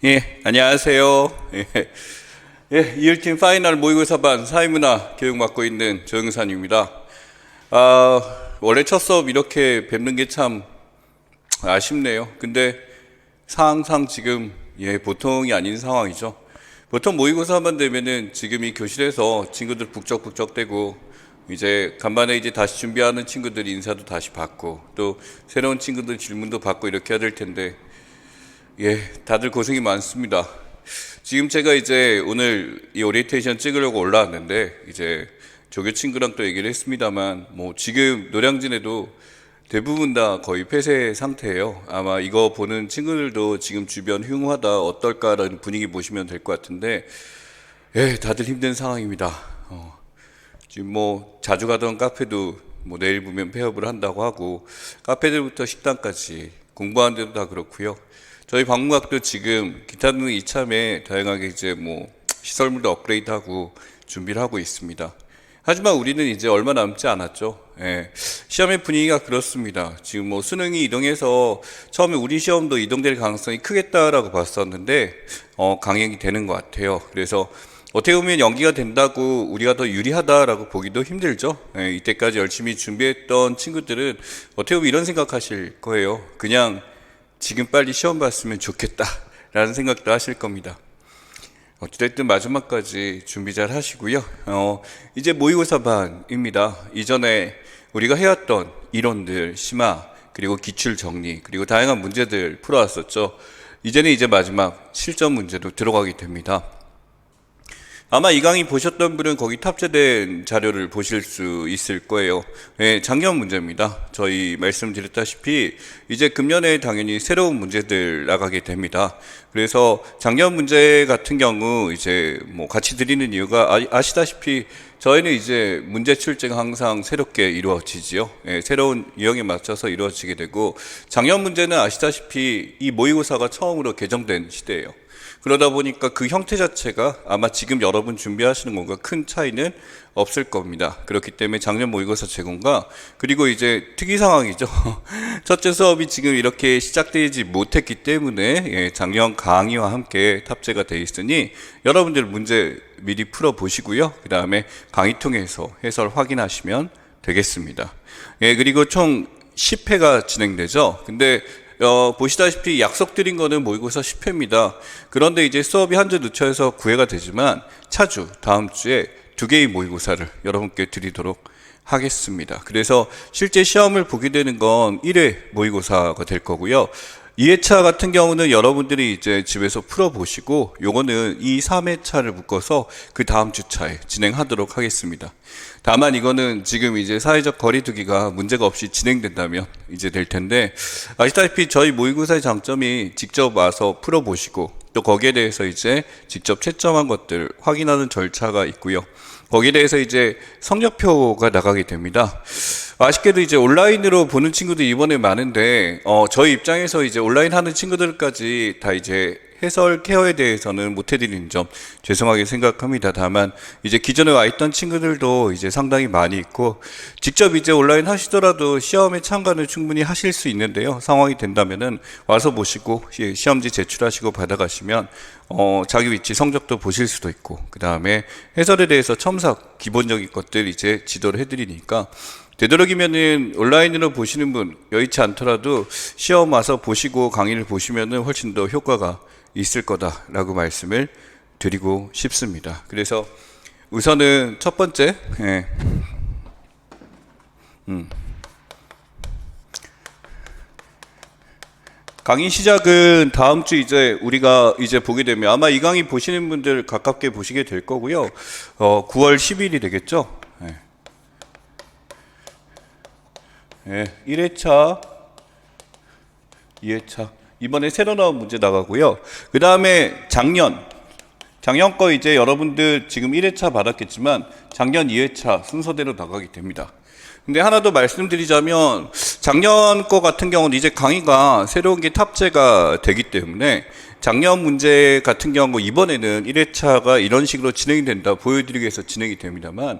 예, 안녕하세요. 이일팀 파이널 모의고사반 사회문화 교육 맡고 있는 조영산입니다. 원래 첫 수업 이렇게 뵙는 게 참 아쉽네요. 근데 상황상 지금 보통이 아닌 상황이죠. 보통 모의고사만 되면은 지금 이 교실에서 친구들 북적북적대고 이제 간만에 이제 다시 준비하는 친구들 인사도 다시 받고 또 새로운 친구들 질문도 받고 이렇게 해야 될 텐데 다들 고생이 많습니다. 지금 제가 이제 오늘 이 오리엔테이션 찍으려고 올라왔는데 이제 조교 친구랑 또 얘기를 했습니다만 뭐 지금 노량진에도 대부분 다 거의 폐쇄 상태예요. 아마 이거 보는 친구들도 지금 주변 흉하다 어떨까라는 분위기 보시면 될 것 같은데 다들 힘든 상황입니다. 지금 뭐 자주 가던 카페도 뭐 내일 보면 폐업을 한다고 하고 카페들부터 식당까지 공부하는 데도 다 그렇고요. 저희 방문학도 지금 기타 등등 이참에 다양하게 이제 뭐 시설물도 업그레이드하고 준비를 하고 있습니다. 하지만 우리는 이제 얼마 남지 않았죠. 시험의 분위기가 그렇습니다. 지금 뭐 수능이 이동해서 처음에 우리 시험도 이동될 가능성이 크겠다라고 봤었는데 강행이 되는 것 같아요. 그래서 어떻게 보면 연기가 된다고 우리가 더 유리하다라고 보기도 힘들죠. 이때까지 열심히 준비했던 친구들은 어떻게 보면 이런 생각하실 거예요. 그냥 지금 빨리 시험 봤으면 좋겠다라는 생각도 하실 겁니다. 어찌됐든 마지막까지 준비 잘 하시고요. 이제 모의고사반입니다. 이전에 우리가 해왔던 이론들, 심화, 그리고 기출 정리, 그리고 다양한 문제들 풀어왔었죠. 이제는 이제 마지막 실전 문제도 들어가게 됩니다. 아마 이 강의 보셨던 분은 거기 탑재된 자료를 보실 수 있을 거예요. 작년 문제입니다. 저희 말씀드렸다시피 이제 금년에 당연히 새로운 문제들 나가게 됩니다. 그래서 작년 문제 같은 경우 이제 뭐 같이 드리는 이유가 아시다시피 저희는 이제 문제 출제가 항상 새롭게 이루어지지요. 새로운 유형에 맞춰서 이루어지게 되고 작년 문제는 아시다시피 이 모의고사가 처음으로 개정된 시대예요. 그러다 보니까 그 형태 자체가 아마 지금 여러분 준비하시는 것과 큰 차이는 없을 겁니다. 그렇기 때문에 작년 모의고사 제공과 그리고 이제 특이 상황이죠. 첫째 수업이 지금 이렇게 시작되지 못했기 때문에 작년 강의와 함께 탑재가 돼 있으니 여러분들 문제 미리 풀어보시고요. 그 다음에 강의 통해서 해설 확인하시면 되겠습니다. 그리고 총 10회가 진행되죠. 근데 보시다시피 약속드린 거는 모의고사 10회입니다. 그런데 이제 수업이 한 주 늦춰서 9회가 되지만 차주 다음 주에 2개의 모의고사를 여러분께 드리도록 하겠습니다. 그래서 실제 시험을 보게 되는 건 1회 모의고사가 될 거고요. 2회차 같은 경우는 여러분들이 이제 집에서 풀어보시고 요거는 이 3회차를 묶어서 그 다음 주차에 진행하도록 하겠습니다. 다만 이거는 지금 이제 사회적 거리두기가 문제가 없이 진행된다면 이제 될 텐데 아시다시피 저희 모의고사의 장점이 직접 와서 풀어보시고 또 거기에 대해서 이제 직접 채점한 것들 확인하는 절차가 있고요. 거기에 대해서 이제 성적표가 나가게 됩니다. 아쉽게도 이제 온라인으로 보는 친구도 이번에 많은데 저희 입장에서 이제 온라인 하는 친구들까지 다 이제 해설 케어에 대해서는 못 해드리는 점 죄송하게 생각합니다. 다만 이제 기존에 와 있던 친구들도 이제 상당히 많이 있고 직접 이제 온라인 하시더라도 시험에 참가는 충분히 하실 수 있는데요. 상황이 된다면은 와서 보시고 시험지 제출하시고 받아가시면 자기 위치 성적도 보실 수도 있고 그 다음에 해설에 대해서 첨삭 기본적인 것들 이제 지도를 해드리니까 되도록이면은 온라인으로 보시는 분 여의치 않더라도 시험 와서 보시고 강의를 보시면은 훨씬 더 효과가 있을 거다라고 말씀을 드리고 싶습니다. 그래서 우선은 첫 번째 강의 시작은 다음 주 이제 우리가 이제 보게 되면 아마 이 강의 보시는 분들 가깝게 보시게 될 거고요. 9월 10일이 되겠죠. 1회차, 2회차. 이번에 새로 나온 문제 나가고요. 그 다음에 작년 거 이제 여러분들 지금 1회차 받았겠지만 작년 2회차 순서대로 나가게 됩니다. 근데 하나 더 말씀드리자면 작년 거 같은 경우는 이제 강의가 새로운 게 탑재가 되기 때문에 작년 문제 같은 경우 이번에는 1회차가 이런 식으로 진행이 된다 보여드리기 위해서 진행이 됩니다만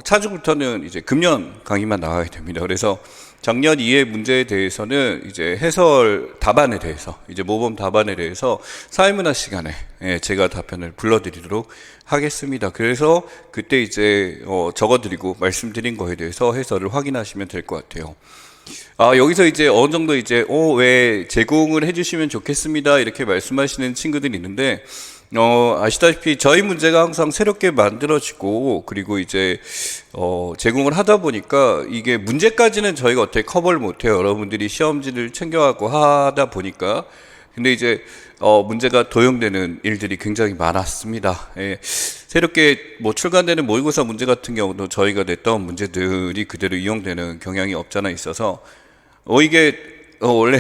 차주부터는 이제 금년 강의만 나가게 됩니다. 그래서 작년 이해 문제에 대해서는 이제 해설 답안에 대해서, 이제 모범 답안에 대해서 사회문화 시간에 제가 답변을 불러드리도록 하겠습니다. 그래서 그때 이제 적어드리고 말씀드린 거에 대해서 해설을 확인하시면 될 것 같아요. 여기서 이제 어느 정도 이제 왜 제공을 해주시면 좋겠습니다 이렇게 말씀하시는 친구들이 있는데, 아시다시피 저희 문제가 항상 새롭게 만들어지고, 그리고 이제 제공을 하다 보니까 이게 문제까지는 저희가 어떻게 커버를 못해요. 여러분들이 시험지를 챙겨가고 하다 보니까. 근데 이제 문제가 도용되는 일들이 굉장히 많았습니다. 새롭게 뭐 출간되는 모의고사 문제 같은 경우도 저희가 냈던 문제들이 그대로 이용되는 경향이 없잖아 있어서 이게 원래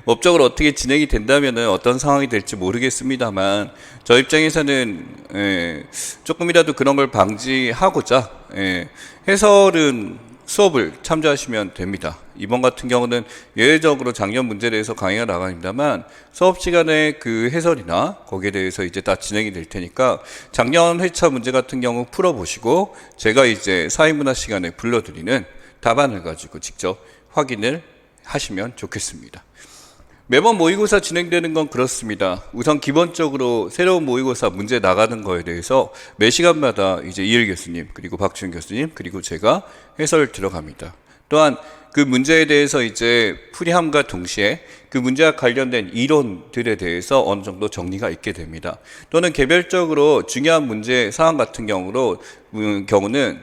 법적으로 어떻게 진행이 된다면은 어떤 상황이 될지 모르겠습니다만, 저 입장에서는 조금이라도 그런 걸 방지하고자 해설은 수업을 참조하시면 됩니다. 이번 같은 경우는 예외적으로 작년 문제에 대해서 강의가 나갑니다만, 수업 시간에 그 해설이나 거기에 대해서 이제 다 진행이 될 테니까 작년 회차 문제 같은 경우 풀어보시고, 제가 이제 사회문화 시간에 불러드리는 답안을 가지고 직접 확인을 하시면 좋겠습니다. 매번 모의고사 진행되는 건 그렇습니다. 우선 기본적으로 새로운 모의고사 문제 나가는 거에 대해서 매 시간마다 이제 이일 교수님, 그리고 박주영 교수님, 그리고 제가 해설 들어갑니다. 또한 그 문제에 대해서 이제 풀이함과 동시에 그 문제와 관련된 이론들에 대해서 어느 정도 정리가 있게 됩니다. 또는 개별적으로 중요한 문제 사항 같은 경우는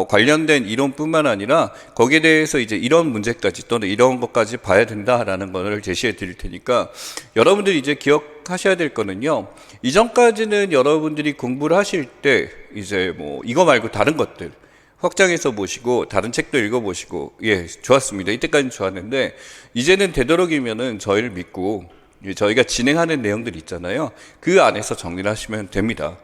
관련된 이론뿐만 아니라 거기에 대해서 이제 이런 문제까지 또는 이런 것까지 봐야 된다라는 것을 제시해 드릴 테니까, 여러분들이 이제 기억하셔야 될 거는요, 이전까지는 여러분들이 공부를 하실 때 이제 이거 말고 다른 것들 확장해서 보시고 다른 책도 읽어보시고 좋았습니다. 이때까지는 좋았는데, 이제는 되도록이면은 저희를 믿고 저희가 진행하는 내용들 있잖아요, 그 안에서 정리를 하시면 됩니다.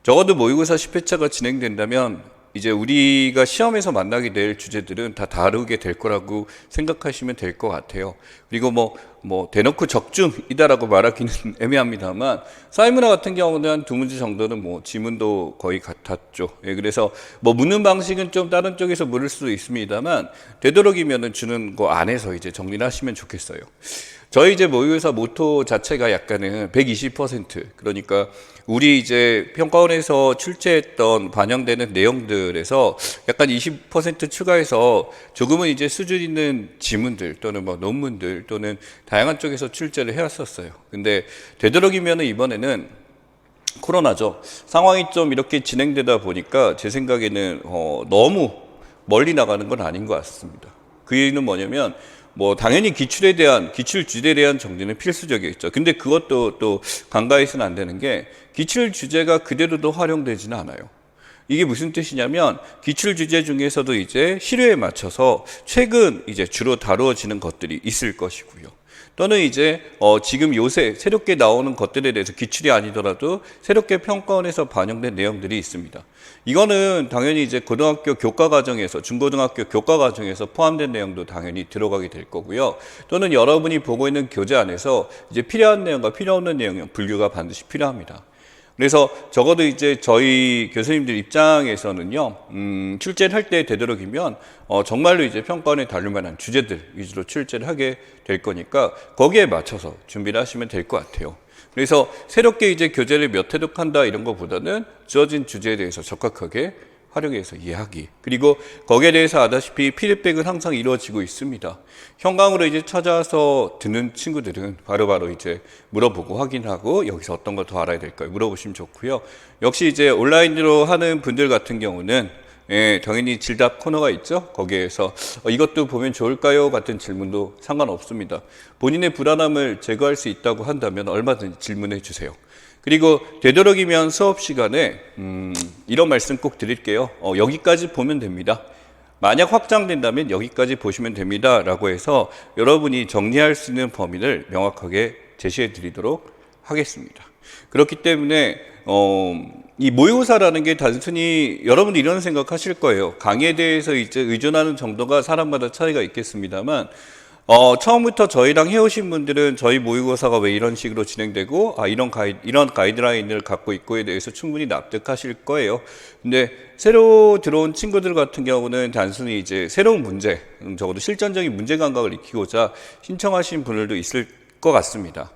적어도 모의고사 10회차가 진행된다면 이제 우리가 시험에서 만나게 될 주제들은 다 다르게 될 거라고 생각하시면 될 것 같아요. 그리고 대놓고 적중이다라고 말하기는 애매합니다만, 사회문화 같은 경우는 한 2문제 정도는 지문도 거의 같았죠. 그래서 묻는 방식은 좀 다른 쪽에서 물을 수도 있습니다만, 되도록이면은 주는 거 안에서 이제 정리를 하시면 좋겠어요. 저희 이제 모의고사 모토 자체가 약간은 120%, 그러니까 우리 이제 평가원에서 출제했던 반영되는 내용들에서 약간 20% 추가해서 조금은 이제 수준 있는 지문들 또는 논문들 또는 다양한 쪽에서 출제를 해왔었어요. 근데 되도록이면 이번에는 코로나죠. 상황이 좀 이렇게 진행되다 보니까 제 생각에는 너무 멀리 나가는 건 아닌 것 같습니다. 그 이유는 뭐냐면, 당연히 기출 주제에 대한 정리는 필수적이겠죠. 근데 그것도 또 간과해서는 안 되는 게, 기출 주제가 그대로도 활용되지는 않아요. 이게 무슨 뜻이냐면, 기출 주제 중에서도 이제 실효에 맞춰서 최근 이제 주로 다루어지는 것들이 있을 것이고요. 또는 이제 지금 요새 새롭게 나오는 것들에 대해서 기출이 아니더라도 새롭게 평가원에서 반영된 내용들이 있습니다. 이거는 당연히 이제 고등학교 교과 과정에서, 중고등학교 교과 과정에서 포함된 내용도 당연히 들어가게 될 거고요. 또는 여러분이 보고 있는 교재 안에서 이제 필요한 내용과 필요 없는 내용의 분류가 반드시 필요합니다. 그래서 적어도 이제 저희 교수님들 입장에서는요, 출제를 할 때 되도록이면 정말로 이제 평가원에 다룰 만한 주제들 위주로 출제를 하게 될 거니까 거기에 맞춰서 준비를 하시면 될 것 같아요. 그래서 새롭게 이제 교재를 몇 회독한다 이런 것보다는 주어진 주제에 대해서 적극하게 활용해서 이해하기, 그리고 거기에 대해서 아다시피 피드백은 항상 이루어지고 있습니다. 현강으로 이제 찾아서 듣는 친구들은 바로바로 이제 물어보고 확인하고 여기서 어떤 걸 더 알아야 될까요? 물어보시면 좋고요. 역시 이제 온라인으로 하는 분들 같은 경우는 당연히 질답 코너가 있죠. 거기에서 이것도 보면 좋을까요? 같은 질문도 상관없습니다. 본인의 불안함을 제거할 수 있다고 한다면 얼마든지 질문해 주세요. 그리고 되도록이면 수업 시간에 이런 말씀 꼭 드릴게요. 여기까지 보면 됩니다. 만약 확장된다면 여기까지 보시면 됩니다 라고 해서 여러분이 정리할 수 있는 범위를 명확하게 제시해 드리도록 하겠습니다. 그렇기 때문에 이 모의고사라는 게 단순히 여러분들 이런 생각 하실 거예요. 강의에 대해서 이제 의존하는 정도가 사람마다 차이가 있겠습니다만, 처음부터 저희랑 해오신 분들은 저희 모의고사가 왜 이런 식으로 진행되고, 이런 가이드라인을 갖고 있고에 대해서 충분히 납득하실 거예요. 근데 새로 들어온 친구들 같은 경우는 단순히 이제 새로운 문제, 적어도 실전적인 문제 감각을 익히고자 신청하신 분들도 있을 것 같습니다.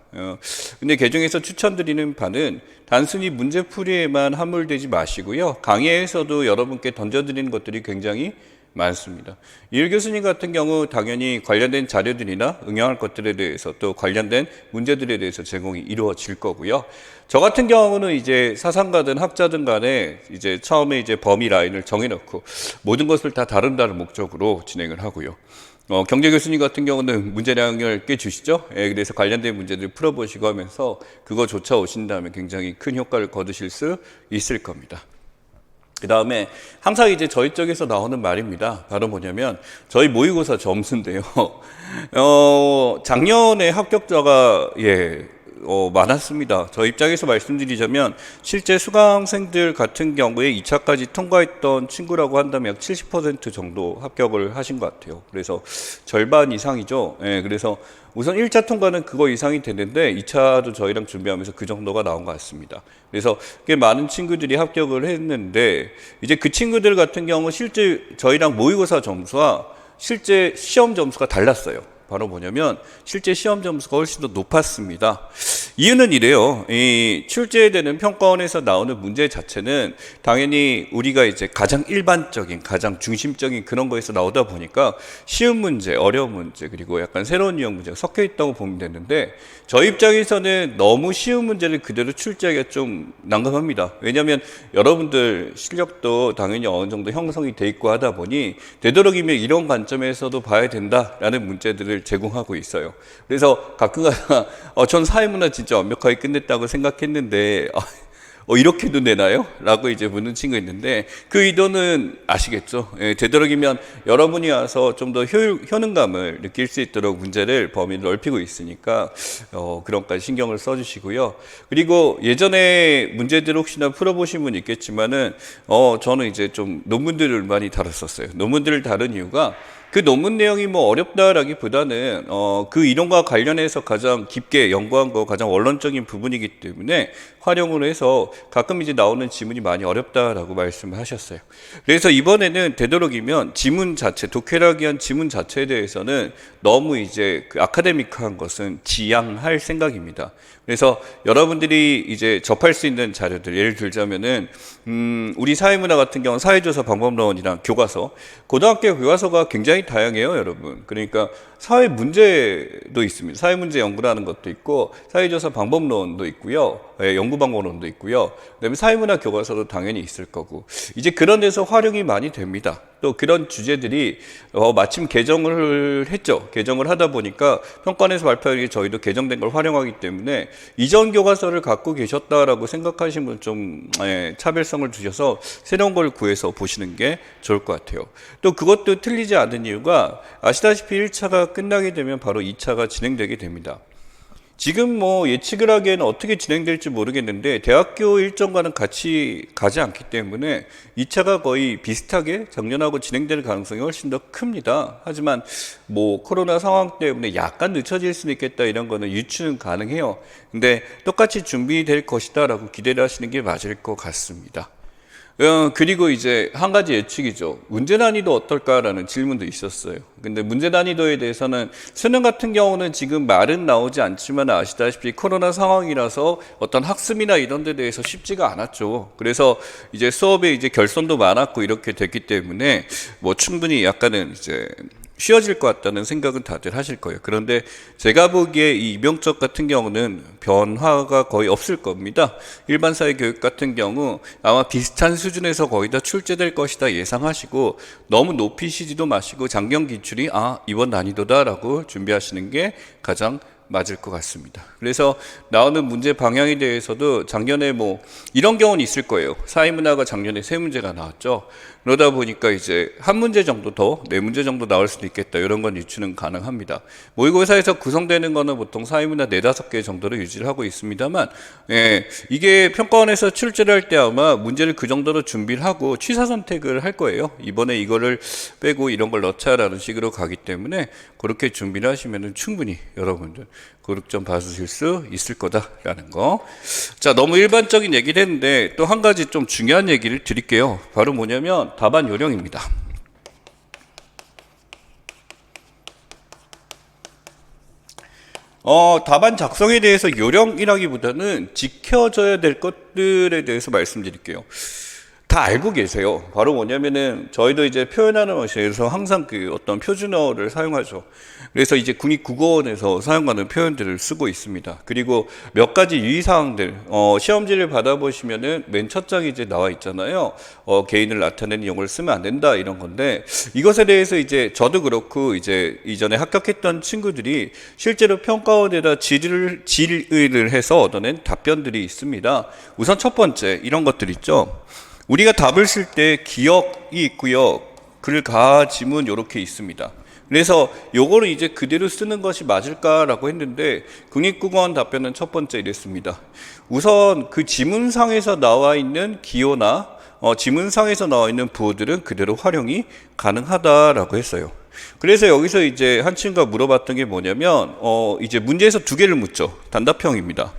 근데 개중에서 추천드리는 바는 단순히 문제풀이에만 함몰되지 마시고요. 강의에서도 여러분께 던져드리는 것들이 굉장히 많습니다. 이일 교수님 같은 경우 당연히 관련된 자료들이나 응용할 것들에 대해서 또 관련된 문제들에 대해서 제공이 이루어질 거고요. 저 같은 경우는 이제 사상가든 학자든 간에 이제 처음에 이제 범위 라인을 정해놓고 모든 것을 다 다른 목적으로 진행을 하고요. 경제 교수님 같은 경우는 문제량을 꽤 주시죠. 그래서 관련된 문제들 풀어보시고 하면서 그거조차 오신다면 굉장히 큰 효과를 거두실 수 있을 겁니다. 그 다음에 항상 이제 저희 쪽에서 나오는 말입니다. 바로 뭐냐면 저희 모의고사 점수인데요. 작년에 합격자가 많았습니다. 저 입장에서 말씀드리자면 실제 수강생들 같은 경우에 2차까지 통과했던 친구라고 한다면 약 70% 정도 합격을 하신 것 같아요. 그래서 절반 이상이죠. 그래서 우선 1차 통과는 그거 이상이 됐는데 2차도 저희랑 준비하면서 그 정도가 나온 것 같습니다. 그래서 꽤 많은 친구들이 합격을 했는데 이제 그 친구들 같은 경우 실제 저희랑 모의고사 점수와 실제 시험 점수가 달랐어요. 바로 뭐냐면 실제 시험 점수가 훨씬 더 높았습니다. 이유는 이래요. 이 출제되는 평가원에서 나오는 문제 자체는 당연히 우리가 이제 가장 일반적인, 가장 중심적인 그런 거에서 나오다 보니까 쉬운 문제, 어려운 문제, 그리고 약간 새로운 유형 문제가 섞여 있다고 보면 되는데 저희 입장에서는 너무 쉬운 문제를 그대로 출제하기가 좀 난감합니다. 왜냐하면 여러분들 실력도 당연히 어느 정도 형성이 돼 있고 하다 보니 되도록이면 이런 관점에서도 봐야 된다라는 문제들을 제공하고 있어요. 그래서 가끔가다 전 사회문화 진짜 완벽하게 끝냈다고 생각했는데 이렇게도 내나요? 라고 이제 묻는 친구 있는데 그 의도는 아시겠죠? 되도록이면 여러분이 와서 좀 더 효능감을 느낄 수 있도록 문제를 범위를 넓히고 있으니까 그런 것까지 신경을 써주시고요. 그리고 예전에 문제들 혹시나 풀어보신 분 있겠지만은 저는 이제 좀 논문들을 많이 다뤘었어요. 논문들을 다룬 이유가 그 논문 내용이 뭐 어렵다라기보다는 그 이론과 관련해서 가장 깊게 연구한 거 가장 원론적인 부분이기 때문에 활용을 해서 가끔 이제 나오는 지문이 많이 어렵다라고 말씀을 하셨어요. 그래서 이번에는 되도록이면 지문 자체, 독해라기한 지문 자체에 대해서는 너무 이제 그 아카데믹한 것은 지양할 생각입니다. 그래서 여러분들이 이제 접할 수 있는 자료들, 예를 들자면은 우리 사회문화 같은 경우는 사회조사 방법론이랑 교과서, 고등학교 교과서가 굉장히 다양해요, 여러분. 그러니까 사회 문제도 있습니다. 사회 문제 연구라는 것도 있고 사회조사 방법론도 있고요, 연구 방법론도 있고요. 그다음에 사회문화 교과서도 당연히 있을 거고 이제 그런 데서 활용이 많이 됩니다. 또 그런 주제들이 마침 개정을 했죠. 개정을 하다 보니까 평가원에서 발표하는 게 저희도 개정된 걸 활용하기 때문에 이전 교과서를 갖고 계셨다라고 생각하시는 분 좀 차별성을 두셔서 새로운 걸 구해서 보시는 게 좋을 것 같아요. 또 그것도 틀리지 않은 이유가 아시다시피 1차가 끝나게 되면 바로 2차가 진행되게 됩니다. 지금 뭐 예측을 하기에는 어떻게 진행될지 모르겠는데 대학교 일정과는 같이 가지 않기 때문에 2차가 거의 비슷하게 작년하고 진행될 가능성이 훨씬 더 큽니다. 하지만 뭐 코로나 상황 때문에 약간 늦춰질 수는 있겠다 이런 거는 유추는 가능해요. 근데 똑같이 준비될 것이다 라고 기대를 하시는 게 맞을 것 같습니다. 그리고 이제 한 가지 예측이죠. 문제 난이도 어떨까라는 질문도 있었어요. 근데 문제 난이도에 대해서는 수능 같은 경우는 지금 말은 나오지 않지만 아시다시피 코로나 상황이라서 어떤 학습이나 이런 데 대해서 쉽지가 않았죠. 그래서 이제 수업에 이제 결손도 많았고 이렇게 됐기 때문에 뭐 충분히 약간은 이제 쉬워질 것 같다는 생각은 다들 하실 거예요. 그런데 제가 보기에 이 이명적 같은 경우는 변화가 거의 없을 겁니다. 일반 사회 교육 같은 경우 아마 비슷한 수준에서 거의 다 출제될 것이다 예상하시고 너무 높이시지도 마시고 장경 기출이 이번 난이도다라고 준비하시는 게 가장 맞을 것 같습니다. 그래서 나오는 문제 방향에 대해서도 작년에 뭐 이런 경우는 있을 거예요. 사회문화가 작년에 세 문제가 나왔죠. 그러다 보니까 이제 한 문제 정도 더, 네 문제 정도 나올 수도 있겠다. 이런 건 유추는 가능합니다. 모의고사에서 구성되는 거는 보통 사회문화 네다섯 개 정도로 유지를 하고 있습니다만, 예, 이게 평가원에서 출제를 할 때 아마 문제를 그 정도로 준비를 하고 취사 선택을 할 거예요. 이번에 이거를 빼고 이런 걸 넣자라는 식으로 가기 때문에 그렇게 준비를 하시면은 충분히 여러분들 고득점 받으실 수 있을 거다라는 거. 자, 너무 일반적인 얘기를 했는데 또 한 가지 좀 중요한 얘기를 드릴게요. 바로 뭐냐면 답안 요령입니다. 답안 작성에 대해서 요령이라기보다는 지켜져야 될 것들에 대해서 말씀드릴게요. 다 알고 계세요. 바로 뭐냐면은 저희도 이제 표현하는 것에서 항상 그 어떤 표준어를 사용하죠. 그래서 이제 국립국어원에서 사용하는 표현들을 쓰고 있습니다. 그리고 몇 가지 유의사항들, 시험지를 받아보시면은 맨 첫 장에 이제 나와 있잖아요. 개인을 나타내는 용어를 쓰면 안 된다 이런 건데 이것에 대해서 이제 저도 그렇고 이제 이전에 합격했던 친구들이 실제로 평가원에다 질의를 해서 얻어낸 답변들이 있습니다. 우선 첫 번째 이런 것들 있죠. 우리가 답을 쓸 때 기억이 있고요. 글가 지문 이렇게 있습니다. 그래서 요거를 이제 그대로 쓰는 것이 맞을까라고 했는데 국립국어원 답변은 첫 번째 이랬습니다. 우선 그 지문상에서 나와 있는 기호나 지문상에서 나와 있는 부호들은 그대로 활용이 가능하다라고 했어요. 그래서 여기서 이제 한 친구가 물어봤던 게 뭐냐면 이제 문제에서 두 개를 묻죠. 단답형입니다.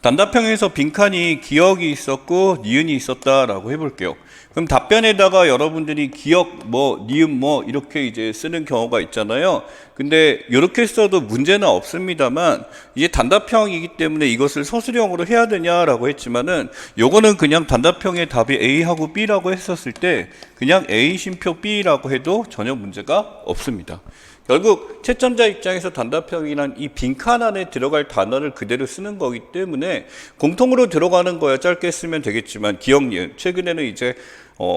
단답형에서 빈칸이 기억이 있었고 니은이 있었다라고 해볼게요. 그럼 답변에다가 여러분들이 기억 니은 이렇게 이제 쓰는 경우가 있잖아요. 근데 이렇게 써도 문제는 없습니다만 이제 단답형이기 때문에 이것을 서술형으로 해야 되냐라고 했지만은 요거는 그냥 단답형의 답이 A하고 B라고 했었을 때 그냥 A 쉼표 B라고 해도 전혀 문제가 없습니다. 결국 채점자 입장에서 단답형이란 이 빈칸 안에 들어갈 단어를 그대로 쓰는 거기 때문에 공통으로 들어가는 거야 짧게 쓰면 되겠지만 기억, 니은 최근에는 이제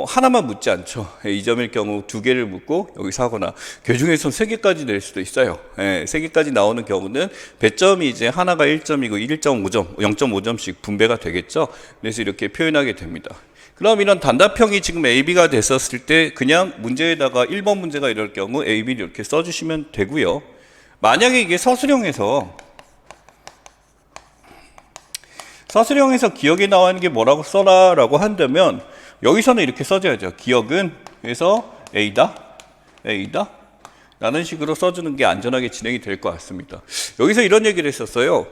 하나만 묻지 않죠. 2점일 경우 두 개를 묻고 여기서 하거나 교중에서 세 개까지 낼 수도 있어요. 세 개까지 나오는 경우는 배점이 이제 하나가 1점이고 1.5점, 0.5점씩 분배가 되겠죠. 그래서 이렇게 표현하게 됩니다. 그럼 이런 단답형이 지금 A, B가 됐었을 때 그냥 문제에다가 1번 문제가 이럴 경우 A, B를 이렇게 써주시면 되고요. 만약에 이게 서술형에서 기억에 나와 있는 게 뭐라고 써라 라고 한다면 여기서는 이렇게 써줘야죠. 기억은 그래서 A다 라는 식으로 써주는 게 안전하게 진행이 될 것 같습니다. 여기서 이런 얘기를 했었어요.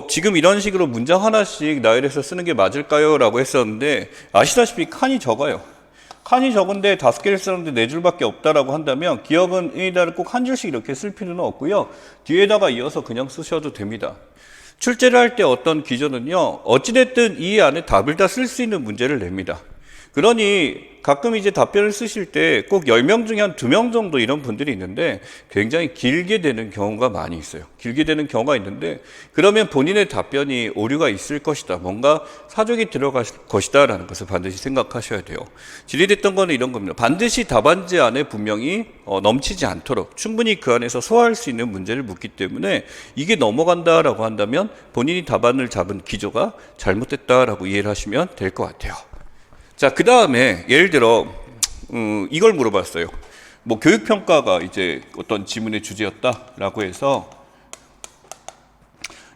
지금 이런 식으로 문장 하나씩 나열해서 쓰는 게 맞을까요? 라고 했었는데 아시다시피 칸이 적어요. 칸이 적은데 5개를 쓰는데 4줄밖에 없다라고 한다면 기억은 A다를 꼭 한 줄씩 이렇게 쓸 필요는 없고요. 뒤에다가 이어서 그냥 쓰셔도 됩니다. 출제를 할 때 어떤 기준은요. 어찌됐든 이 안에 답을 다 쓸 수 있는 문제를 냅니다. 그러니 가끔 이제 답변을 쓰실 때 꼭 10명 중에 한 2명 정도 이런 분들이 있는데 굉장히 길게 되는 경우가 많이 있어요. 길게 되는 경우가 있는데 그러면 본인의 답변이 오류가 있을 것이다. 뭔가 사족이 들어갈 것이다 라는 것을 반드시 생각하셔야 돼요. 질의됐던 거는 이런 겁니다. 반드시 답안지 안에 분명히 넘치지 않도록 충분히 그 안에서 소화할 수 있는 문제를 묻기 때문에 이게 넘어간다라고 한다면 본인이 답안을 잡은 기조가 잘못됐다라고 이해를 하시면 될 것 같아요. 자, 그 다음에 예를 들어 이걸 물어봤어요. 뭐 교육평가가 이제 어떤 지문의 주제였다라고 해서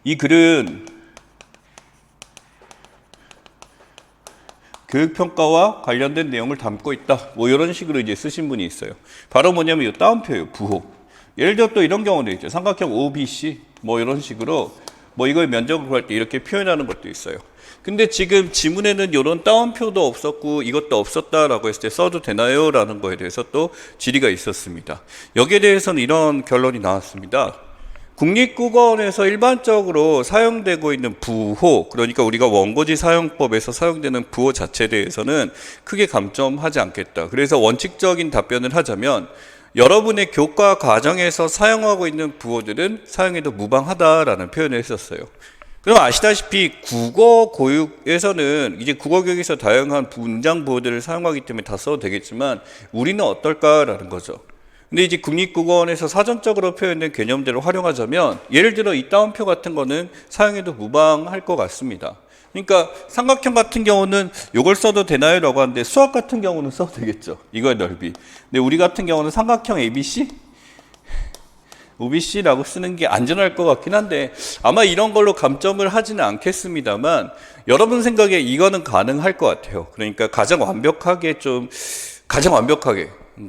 이 글은 교육평가와 관련된 내용을 담고 있다. 뭐 이런 식으로 이제 쓰신 분이 있어요. 바로 뭐냐면 이 따옴표예요. 부호. 예를 들어 또 이런 경우도 있죠. 삼각형 OBC 뭐 이런 식으로 뭐 이걸 면적을 구할 때 이렇게 표현하는 것도 있어요. 근데 지금 지문에는 이런 따옴표도 없었고 이것도 없었다라고 했을 때 써도 되나요? 라는 거에 대해서 또 질의가 있었습니다. 여기에 대해서는 이런 결론이 나왔습니다. 국립국어원에서 일반적으로 사용되고 있는 부호, 그러니까 우리가 원고지 사용법에서 사용되는 부호 자체에 대해서는 크게 감점하지 않겠다. 그래서 원칙적인 답변을 하자면 여러분의 교과 과정에서 사용하고 있는 부호들은 사용해도 무방하다라는 표현을 했었어요. 그럼 아시다시피 국어 교육에서는 이제 국어 교육에서 다양한 문장 부호들을 사용하기 때문에 다 써도 되겠지만 우리는 어떨까라는 거죠. 근데 이제 국립국어원에서 사전적으로 표현된 개념들을 활용하자면 예를 들어 이 따옴표 같은 거는 사용해도 무방할 것 같습니다. 그러니까 삼각형 같은 경우는 이걸 써도 되나요? 라고 하는데 수학 같은 경우는 써도 되겠죠. 이거의 넓이. 근데 우리 같은 경우는 삼각형 ABC? OBC라고 쓰는 게 안전할 것 같긴 한데 아마 이런 걸로 감점을 하지는 않겠습니다만 여러분 생각에 이거는 가능할 것 같아요. 그러니까 가장 완벽하게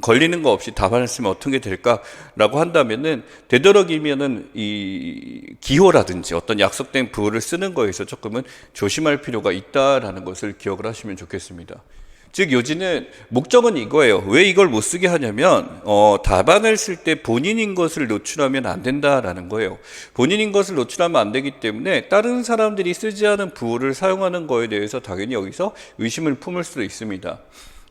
걸리는 거 없이 답안을 쓰면 어떤 게 될까라고 한다면은 되도록이면은 이 기호라든지 어떤 약속된 부호를 쓰는 거에서 조금은 조심할 필요가 있다라는 것을 기억을 하시면 좋겠습니다. 즉 요지는 목적은 이거예요. 왜 이걸 못 쓰게 하냐면 답안을 쓸 때 본인인 것을 노출하면 안 된다라는 거예요. 본인인 것을 노출하면 안 되기 때문에 다른 사람들이 쓰지 않은 부호를 사용하는 거에 대해서 당연히 여기서 의심을 품을 수도 있습니다.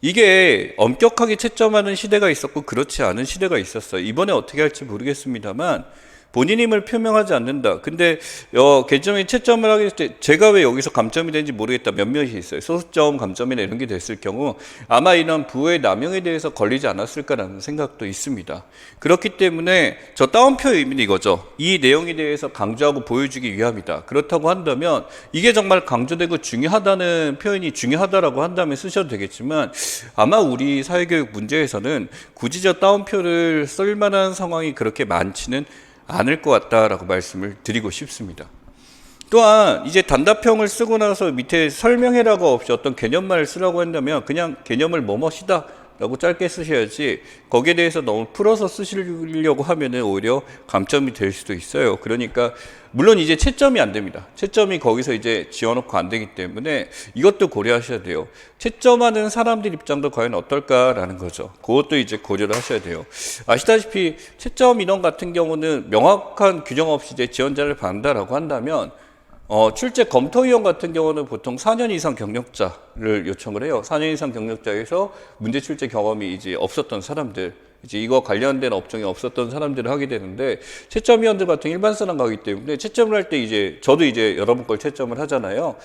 이게 엄격하게 채점하는 시대가 있었고 그렇지 않은 시대가 있었어요. 이번에 어떻게 할지 모르겠습니다만 본인임을 표명하지 않는다. 근데 개점이 채점을 하게 될 때 제가 왜 여기서 감점이 되는지 모르겠다. 몇몇이 있어요. 소수점 감점이나 이런 게 됐을 경우 아마 이런 부호의 남용에 대해서 걸리지 않았을까라는 생각도 있습니다. 그렇기 때문에 저 따옴표의 의미는 이거죠. 이 내용에 대해서 강조하고 보여주기 위함이다. 그렇다고 한다면 이게 정말 강조되고 중요하다는 표현이 중요하다라고 한다면 쓰셔도 되겠지만 아마 우리 사회교육 문제에서는 굳이 저 따옴표를 쓸 만한 상황이 그렇게 많지는 않을 것 같다라고 말씀을 드리고 싶습니다. 또한 이제 단답형을 쓰고 나서 밑에 설명해라가 없이 어떤 개념만을 쓰라고 한다면 그냥 개념을 뭐뭐시다 라고 짧게 쓰셔야지 거기에 대해서 너무 풀어서 쓰시려고 하면은 오히려 감점이 될 수도 있어요. 그러니까 물론 이제 채점이 안 됩니다. 채점이 거기서 이제 지워놓고 안 되기 때문에 이것도 고려하셔야 돼요. 채점하는 사람들 입장도 과연 어떨까라는 거죠. 그것도 이제 고려를 하셔야 돼요. 아시다시피 채점 인원 같은 경우는 명확한 규정 없이 이제 지원자를 받는다라고 한다면 출제 검토위원 같은 경우는 보통 4년 이상 경력자를 요청을 해요. 4년 이상 경력자에서 문제 출제 경험이 이제 없었던 사람들, 이제 이거 관련된 업종에 없었던 사람들을 하게 되는데 채점위원들 같은 일반 사람 가기 때문에 채점을 할 때 이제 저도 이제 여러분 걸 채점을 하잖아요.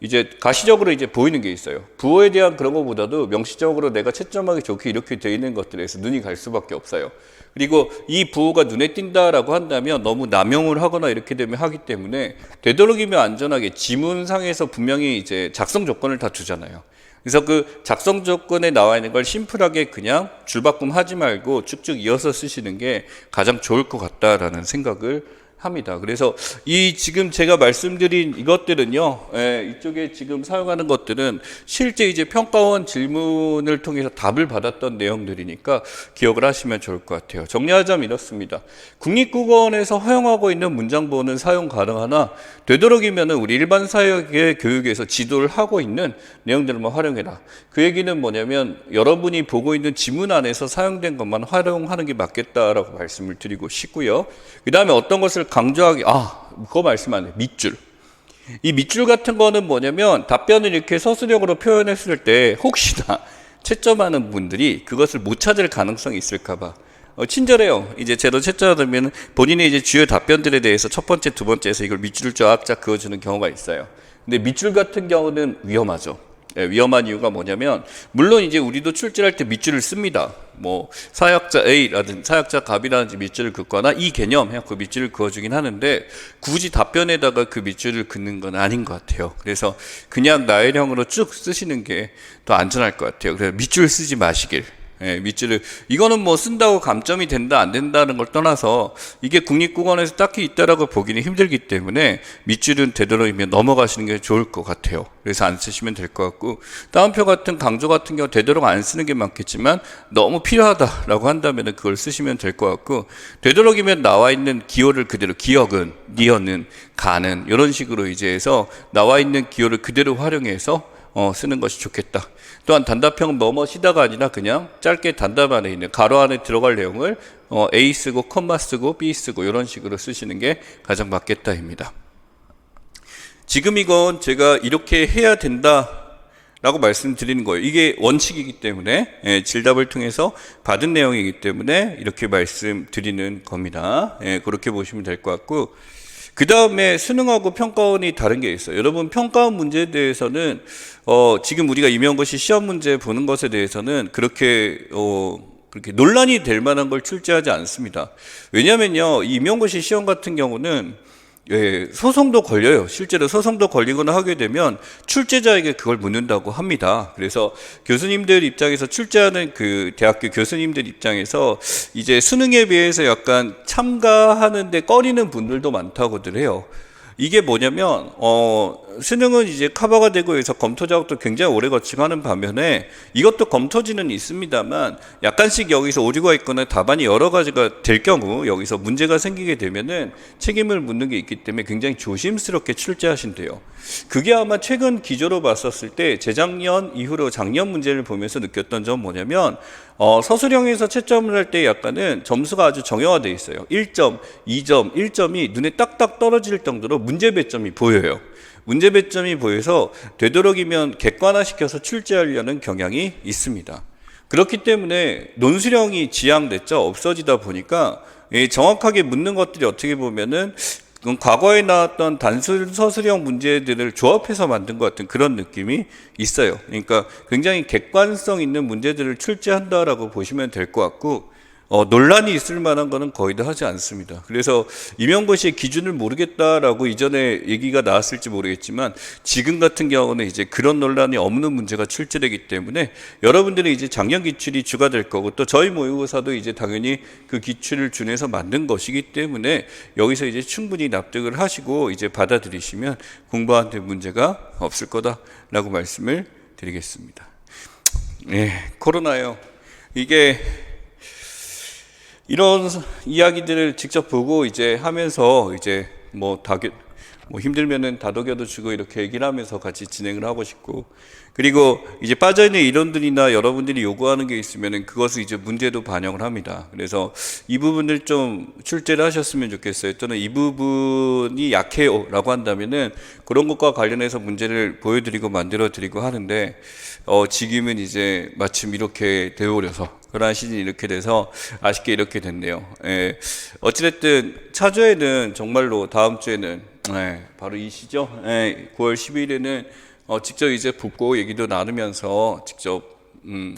이제 가시적으로 이제 보이는 게 있어요. 부호에 대한 그런 것보다도 명시적으로 내가 채점하기 좋게 이렇게 되어 있는 것들에서 눈이 갈 수밖에 없어요. 그리고 이 부호가 눈에 띈다라고 한다면 너무 남용을 하거나 이렇게 되면 하기 때문에 되도록이면 안전하게 지문상에서 분명히 이제 작성 조건을 다 주잖아요. 그래서 그 작성 조건에 나와 있는 걸 심플하게 그냥 줄바꿈 하지 말고 쭉쭉 이어서 쓰시는 게 가장 좋을 것 같다라는 생각을 합니다. 그래서 이 지금 제가 말씀드린 이것들은요, 이쪽에 지금 사용하는 것들은 실제 이제 평가원 질문을 통해서 답을 받았던 내용들이니까 기억을 하시면 좋을 것 같아요. 정리하자면 이렇습니다. 국립국어원에서 허용하고 있는 문장보호는 사용 가능하나 되도록이면 우리 일반 사회 교육에서 지도를 하고 있는 내용들만 활용해라. 그 얘기는 뭐냐면 여러분이 보고 있는 지문 안에서 사용된 것만 활용하는 게 맞겠다라고 말씀을 드리고 싶고요. 그 다음에 어떤 것을 강조하기, 그거 말씀 안 해. 밑줄. 이 밑줄 같은 거는 뭐냐면 답변을 이렇게 서술형으로 표현했을 때 혹시나 채점하는 분들이 그것을 못 찾을 가능성이 있을까봐. 친절해요. 이제 제도 채점하면 본인의 이제 주요 답변들에 대해서 첫 번째, 두 번째에서 이걸 밑줄을 쫙쫙 그어주는 경우가 있어요. 근데 밑줄 같은 경우는 위험하죠. 위험한 이유가 뭐냐면 물론 이제 우리도 출제할 때 밑줄을 씁니다. 뭐 사역자 A라든지 사역자 갑이라든지 밑줄을 긋거나 이 개념 해갖고 밑줄을 그어주긴 하는데 굳이 답변에다가 그 밑줄을 긋는 건 아닌 것 같아요. 그래서 그냥 나열형으로 쭉 쓰시는 게 더 안전할 것 같아요. 그래서 밑줄 쓰지 마시길. 밑줄을 이거는 뭐 쓴다고 감점이 된다 안 된다는 걸 떠나서 이게 국립국어원에서 딱히 있다라고 보기는 힘들기 때문에 밑줄은 되도록이면 넘어가시는 게 좋을 것 같아요. 그래서 안 쓰시면 될 것 같고 따옴표 같은 강조 같은 경우 되도록 안 쓰는 게 많겠지만 너무 필요하다라고 한다면 그걸 쓰시면 될 것 같고 되도록이면 나와 있는 기호를 그대로 기억은, 니어는, 가는 이런 식으로 이제 해서 나와 있는 기호를 그대로 활용해서 쓰는 것이 좋겠다. 또한 단답형은 뭐뭐시다가 아니라 그냥 짧게 단답 안에 있는 가로 안에 들어갈 내용을 A 쓰고 콤마 쓰고 B 쓰고 이런 식으로 쓰시는 게 가장 맞겠다입니다. 지금 이건 제가 이렇게 해야 된다 라고 말씀드리는 거예요. 이게 원칙이기 때문에 질답을 통해서 받은 내용이기 때문에 이렇게 말씀드리는 겁니다. 그렇게 보시면 될 것 같고 그 다음에 수능하고 평가원이 다른 게 있어요. 여러분 평가원 문제에 대해서는 지금 우리가 임용고시 시험 문제 보는 것에 대해서는 그렇게 그렇게 논란이 될 만한 걸 출제하지 않습니다. 왜냐면요, 이 임용고시 시험 같은 경우는 소송도 걸려요. 실제로 소송도 걸리거나 하게 되면 출제자에게 그걸 묻는다고 합니다. 그래서 교수님들 입장에서 출제하는 그 대학교 교수님들 입장에서 이제 수능에 비해서 약간 참가하는데 꺼리는 분들도 많다고들 해요. 이게 뭐냐면 수능은 이제 커버가 되고 해서 검토 작업도 굉장히 오래 거치고 하는 반면에 이것도 검토지는 있습니다만 약간씩 여기서 오류가 있거나 답안이 여러 가지가 될 경우 여기서 문제가 생기게 되면은 책임을 묻는 게 있기 때문에 굉장히 조심스럽게 출제하신대요. 그게 아마 최근 기조로 봤었을 때 재작년 이후로 작년 문제를 보면서 느꼈던 점 뭐냐면 서술형에서 채점을 할 때 약간은 점수가 아주 정형화되어 있어요. 1점, 2점, 1점이 눈에 딱딱 떨어질 정도로 문제 배점이 보여요. 문제 배점이 보여서 되도록이면 객관화시켜서 출제하려는 경향이 있습니다. 그렇기 때문에 논술형이 지양됐죠. 없어지다 보니까 정확하게 묻는 것들이 어떻게 보면은 과거에 나왔던 단순 서술형 문제들을 조합해서 만든 것 같은 그런 느낌이 있어요. 그러니까 굉장히 객관성 있는 문제들을 출제한다라고 보시면 될 것 같고 논란이 있을 만한 거는 거의 다 하지 않습니다. 그래서 임용고시의 기준을 모르겠다라고 이전에 얘기가 나왔을지 모르겠지만 지금 같은 경우는 이제 그런 논란이 없는 문제가 출제되기 때문에 여러분들이 이제 작년 기출이 주가 될 거고 또 저희 모의고사도 이제 당연히 그 기출을 준해서 만든 것이기 때문에 여기서 이제 충분히 납득을 하시고 이제 받아들이시면 공부하는데 문제가 없을 거다라고 말씀을 드리겠습니다. 코로나요. 이게 이런 이야기들을 직접 보고 이제 하면서 이제 뭐 힘들면은 다독여도 주고 이렇게 얘기를 하면서 같이 진행을 하고 싶고 그리고 이제 빠져있는 이론들이나 여러분들이 요구하는 게 있으면은 그것을 이제 문제도 반영을 합니다. 그래서 이 부분을 좀 출제를 하셨으면 좋겠어요. 또는 이 부분이 약해요 라고 한다면은 그런 것과 관련해서 문제를 보여드리고 만들어드리고 하는데 지금은 이제 마침 이렇게 되어버려서 그러한 시즌이 이렇게 돼서 아쉽게 이렇게 됐네요. 어찌됐든 차주에는 정말로 다음 주에는 바로 이 시죠. 9월 10일에는 직접 이제 붙고 얘기도 나누면서 직접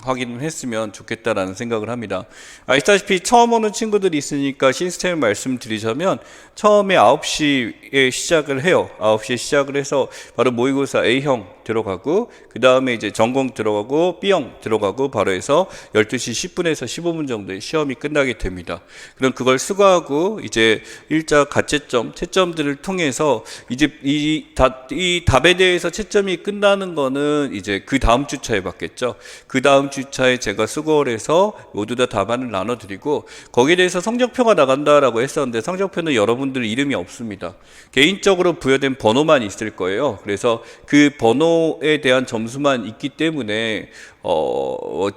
확인을 했으면 좋겠다라는 생각을 합니다. 아시다시피 처음 오는 친구들이 있으니까 시스템을 말씀드리자면 처음에 9시에 시작을 해요. 9시에 시작을 해서 바로 모의고사 A형 들어가고 그 다음에 이제 전공 들어가고 B형 들어가고 바로 해서 12시 10분에서 15분 정도의 시험이 끝나게 됩니다. 그럼 그걸 수거하고 이제 일자 가채점, 채점들을 통해서 이제 이 답에 대해서 채점이 끝나는 거는 이제 그 다음 주차에 받겠죠. 그 다음 주차에 제가 수거를 해서 모두 다 답안을 나눠드리고 거기에 대해서 성적표가 나간다라고 했었는데 성적표는 여러분들 이름이 없습니다. 개인적으로 부여된 번호만 있을 거예요. 그래서 그 번호에 대한 점수만 있기 때문에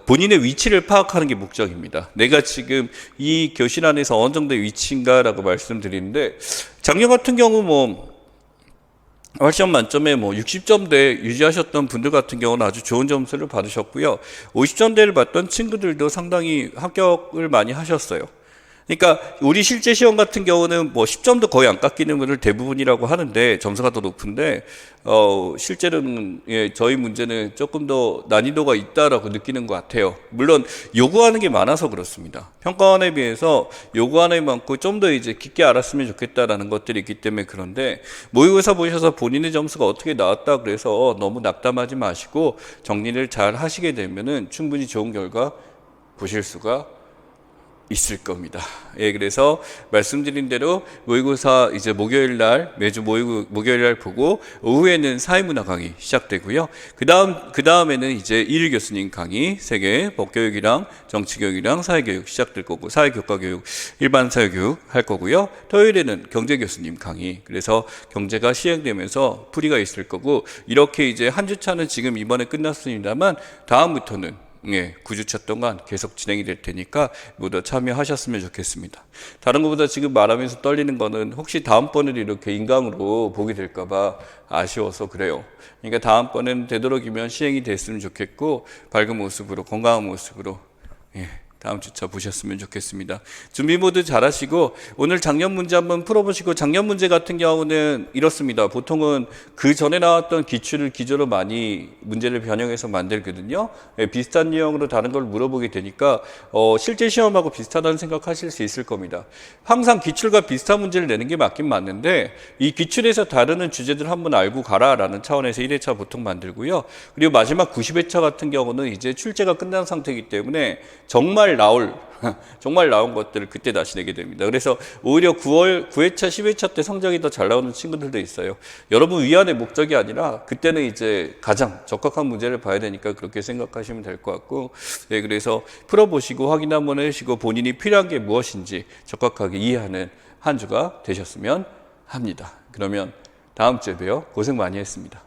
본인의 위치를 파악하는 게 목적입니다. 내가 지금 이 교실 안에서 어느 정도의 위치인가라고 말씀드리는데 작년 같은 경우 8점 만점에 60점대 유지하셨던 분들 같은 경우는 아주 좋은 점수를 받으셨고요. 50점대를 받던 친구들도 상당히 합격을 많이 하셨어요. 그러니까 우리 실제 시험 같은 경우는 10점도 거의 안 깎이는 분들 대부분이라고 하는데 점수가 더 높은데 실제로는 저희 문제는 조금 더 난이도가 있다라고 느끼는 것 같아요. 물론 요구하는 게 많아서 그렇습니다. 평가원에 비해서 요구하는 게 많고 좀 더 이제 깊게 알았으면 좋겠다라는 것들이 있기 때문에 그런데 모의고사 보셔서 본인의 점수가 어떻게 나왔다 그래서 너무 낙담하지 마시고 정리를 잘 하시게 되면은 충분히 좋은 결과 보실 수가 있을 겁니다. 그래서 말씀드린 대로 모의고사 이제 목요일 날 매주 목요일 날 보고 오후에는 사회문화 강의 시작되고요. 그 다음에는 이제 이일 교수님 강의 3개 법교육이랑 정치교육이랑 사회교육 시작될 거고 사회교과교육 일반 사회교육 할 거고요. 토요일에는 경제 교수님 강의 그래서 경제가 시행되면서 풀이가 있을 거고 이렇게 이제 한 주차는 지금 이번에 끝났습니다만 다음부터는 9주차 동안 계속 진행이 될 테니까 모두 참여하셨으면 좋겠습니다. 다른 것보다 지금 말하면서 떨리는 거는 혹시 다음번에도 이렇게 인강으로 보게 될까봐 아쉬워서 그래요. 그러니까 다음번에는 되도록이면 시행이 됐으면 좋겠고 밝은 모습으로 건강한 모습으로 다음 주차 보셨으면 좋겠습니다. 준비 모두 잘 하시고 오늘 작년 문제 한번 풀어보시고 작년 문제 같은 경우는 이렇습니다. 보통은 그 전에 나왔던 기출을 기조로 많이 문제를 변형해서 만들거든요. 예, 비슷한 유형으로 다른 걸 물어보게 되니까 실제 시험하고 비슷하다는 생각하실 수 있을 겁니다. 항상 기출과 비슷한 문제를 내는 게 맞긴 맞는데 이 기출에서 다루는 주제들 한번 알고 가라라는 차원에서 1회차 보통 만들고요. 그리고 마지막 90회차 같은 경우는 이제 출제가 끝난 상태이기 때문에 정말 나온 것들을 그때 다시 내게 됩니다. 그래서 오히려 9회차, 10회차 때 성적이 더 잘 나오는 친구들도 있어요. 여러분 위안의 목적이 아니라 그때는 이제 가장 적합한 문제를 봐야 되니까 그렇게 생각하시면 될 것 같고, 네, 그래서 풀어보시고 확인 한번 해주시고 본인이 필요한 게 무엇인지 적확하게 이해하는 한 주가 되셨으면 합니다. 그러면 다음 주에 봬요. 고생 많이 했습니다.